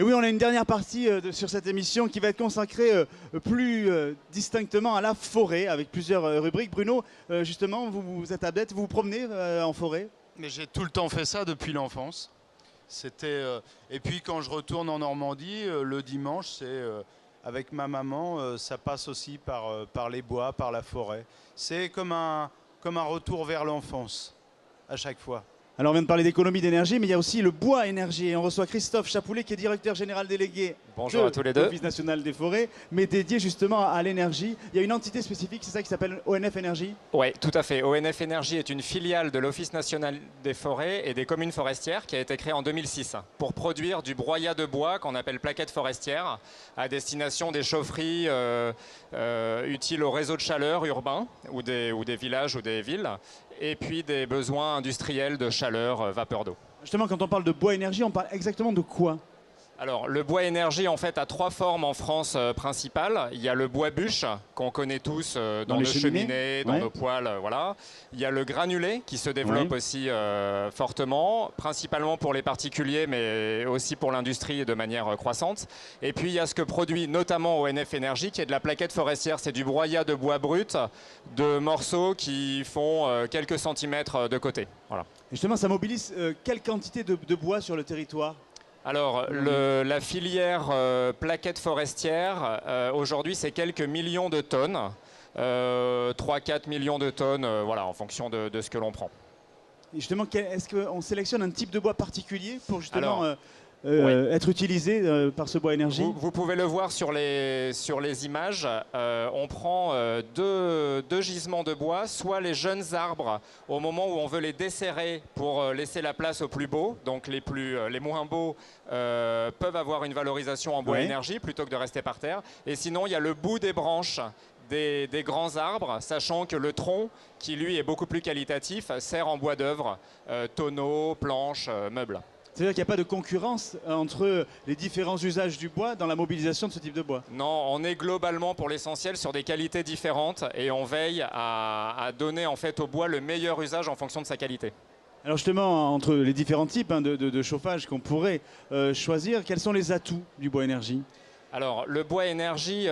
Et oui, on a une dernière partie sur cette émission qui va être consacrée plus distinctement à la forêt, avec plusieurs rubriques. Bruno, justement, vous êtes adepte, vous vous promenez en forêt? Mais j'ai tout le temps fait ça depuis l'enfance. Et puis quand je retourne en Normandie, le dimanche, avec ma maman, ça passe aussi par les bois, par la forêt. C'est comme un retour vers l'enfance, à chaque fois. Alors on vient de parler d'économie d'énergie, mais il y a aussi le bois énergie. Et on reçoit Christophe Chapoulet, qui est directeur général délégué Bonjour à tous les deux. l'Office national des forêts, mais dédié justement à l'énergie. Il y a une entité spécifique, c'est ça qui s'appelle ONF Énergie? Oui, tout à fait. ONF Énergie est une filiale de l'Office national des forêts et des communes forestières qui a été créée en 2006 pour produire du broyat de bois qu'on appelle plaquettes forestières à destination des chaufferies utiles au réseau de chaleur urbain ou des villages ou des villes, et puis des besoins industriels de chaleur, vapeur d'eau. Justement, quand on parle de bois énergie, on parle exactement de quoi? Alors, le bois énergie, en fait, a trois formes en France principales. Il y a le bois bûche, qu'on connaît tous dans nos cheminées, dans nos poêles, voilà. Il y a le granulé, qui se développe aussi fortement, principalement pour les particuliers, mais aussi pour l'industrie de manière croissante. Et puis, il y a ce que produit notamment ONF Énergie, qui est de la plaquette forestière. C'est du broyat de bois brut, de morceaux qui font quelques centimètres de côté. Voilà. Et justement, ça mobilise quelle quantité de bois sur le territoire? Alors, la filière plaquettes forestières, aujourd'hui, c'est quelques millions de tonnes, 3-4 millions de tonnes, voilà, en fonction de ce que l'on prend. Et justement, est-ce qu'on sélectionne un type de bois particulier pour justement oui. être utilisé par ce bois énergie? Vous pouvez le voir sur les images. On prend deux gisements de bois, soit les jeunes arbres au moment où on veut les desserrer pour laisser la place aux plus beaux. Donc les moins beaux peuvent avoir une valorisation en bois énergie plutôt que de rester par terre. Et sinon, il y a le bout des branches des grands arbres, sachant que le tronc, qui lui est beaucoup plus qualitatif, sert en bois d'œuvre, tonneaux, planches, meubles. C'est-à-dire qu'il n'y a pas de concurrence entre les différents usages du bois dans la mobilisation de ce type de bois? Non, on est globalement pour l'essentiel sur des qualités différentes et on veille à donner en fait au bois le meilleur usage en fonction de sa qualité. Alors justement, entre les différents types de chauffage qu'on pourrait choisir, quels sont les atouts du bois énergie? Alors, le bois énergie,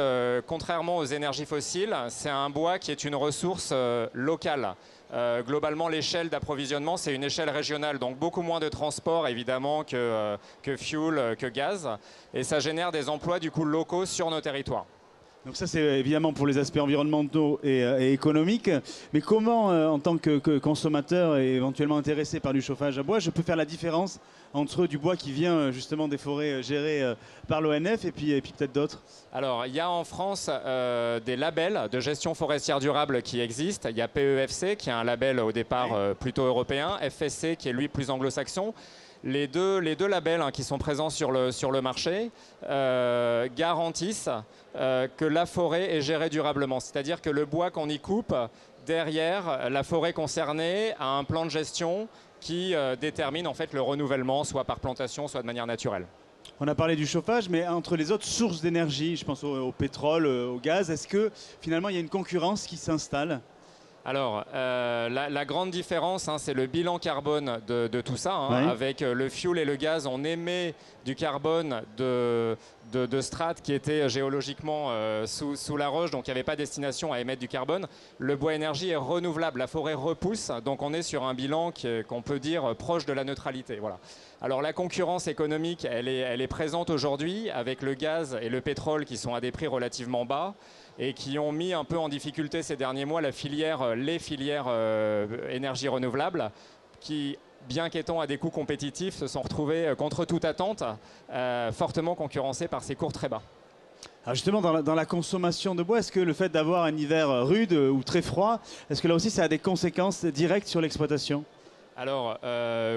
contrairement aux énergies fossiles, c'est un bois qui est une ressource locale. Globalement, l'échelle d'approvisionnement, c'est une échelle régionale, donc beaucoup moins de transport, évidemment, que fuel, que gaz. Et ça génère des emplois, du coup, locaux sur nos territoires. Donc ça, c'est évidemment pour les aspects environnementaux et économiques. Mais comment, en tant que consommateur et éventuellement intéressé par du chauffage à bois, je peux faire la différence entre du bois qui vient justement des forêts gérées par l'ONF et puis peut-être d'autres? Alors, il y a en France des labels de gestion forestière durable qui existent. Il y a PEFC, qui est un label au départ plutôt européen, FSC, qui est lui plus anglo-saxon. Les deux labels qui sont présents sur le marché garantissent que la forêt est gérée durablement. C'est-à-dire que le bois qu'on y coupe, derrière, la forêt concernée a un plan de gestion qui détermine en fait le renouvellement, soit par plantation, soit de manière naturelle. On a parlé du chauffage, mais entre les autres sources d'énergie, je pense au pétrole, au gaz, est-ce que finalement il y a une concurrence qui s'installe? Alors, la grande différence, c'est le bilan carbone de tout ça. Avec le fuel et le gaz, on émet du carbone de strates qui étaient géologiquement sous la roche, donc il n'y avait pas destination à émettre du carbone. Le bois énergie est renouvelable, la forêt repousse, donc on est sur un bilan qu'on peut dire proche de la neutralité. Voilà. Alors la concurrence économique, elle est présente aujourd'hui avec le gaz et le pétrole qui sont à des prix relativement bas et qui ont mis un peu en difficulté ces derniers mois les filières énergie renouvelable qui, bien qu'étant à des coûts compétitifs, se sont retrouvées contre toute attente fortement concurrencées par ces cours très bas. Alors justement, dans la consommation de bois, est-ce que le fait d'avoir un hiver rude ou très froid, est-ce que là aussi ça a des conséquences directes sur l'exploitation? Alors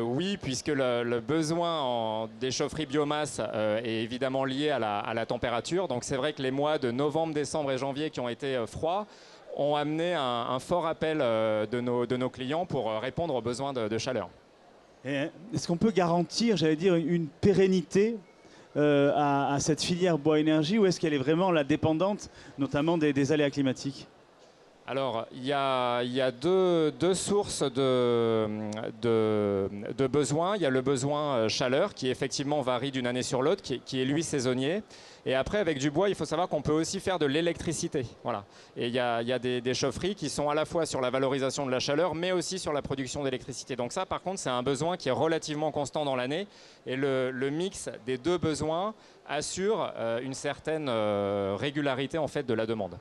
oui, puisque le besoin des chaufferies biomasse est évidemment lié à la température. Donc c'est vrai que les mois de novembre, décembre et janvier qui ont été froids ont amené un fort appel de nos clients pour répondre aux besoins de chaleur. Est-ce qu'on peut garantir, j'allais dire, une pérennité à cette filière bois énergie, ou est-ce qu'elle est vraiment la dépendante notamment des aléas climatiques? Alors, il y a deux sources de besoins. Il y a le besoin chaleur qui effectivement varie d'une année sur l'autre, qui est lui saisonnier. Et après, avec du bois, il faut savoir qu'on peut aussi faire de l'électricité. Voilà. Et il y a des chaufferies qui sont à la fois sur la valorisation de la chaleur, mais aussi sur la production d'électricité. Donc ça, par contre, c'est un besoin qui est relativement constant dans l'année. Et le mix des deux besoins assure une certaine régularité en fait, de la demande.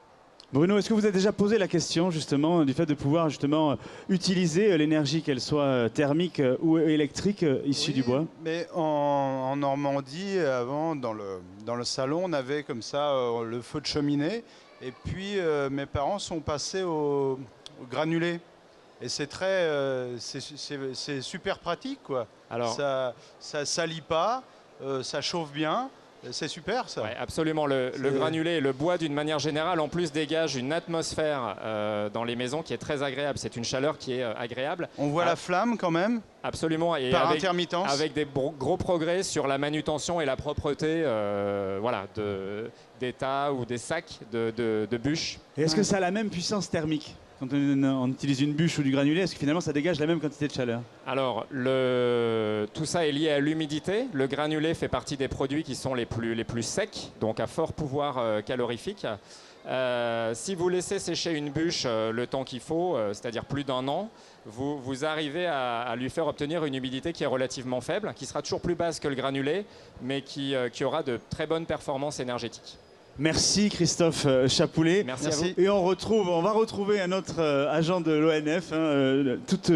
Bruno, est-ce que vous avez déjà posé la question justement du fait de pouvoir justement utiliser l'énergie, qu'elle soit thermique ou électrique, issue du bois? Mais en Normandie, avant, dans le salon, on avait comme ça le feu de cheminée. Et puis mes parents sont passés au granulé. Et c'est super pratique, quoi. Alors, ça salit pas, ça chauffe bien. C'est super ça. Ouais, absolument. Le granulé et le bois d'une manière générale en plus dégage une atmosphère dans les maisons qui est très agréable. C'est une chaleur qui est agréable. On voit la flamme quand même. Absolument. Et par intermittence. Avec des gros progrès sur la manutention et la propreté voilà, des tas ou des sacs de bûches. Et est-ce que ça a la même puissance thermique quand on utilise une bûche ou du granulé? Est-ce que finalement ça dégage la même quantité de chaleur? Alors, tout ça est lié à l'humidité. Le granulé fait partie des produits qui sont les plus secs, donc à fort pouvoir calorifique. Si vous laissez sécher une bûche le temps qu'il faut, c'est-à-dire plus d'1 an, vous arrivez à lui faire obtenir une humidité qui est relativement faible, qui sera toujours plus basse que le granulé, mais qui aura de très bonnes performances énergétiques. Merci Christophe Chapoulet. Merci à vous. Et on va retrouver un autre agent de l'ONF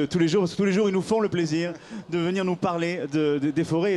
tous les jours, parce que tous les jours ils nous font le plaisir de venir nous parler des forêts.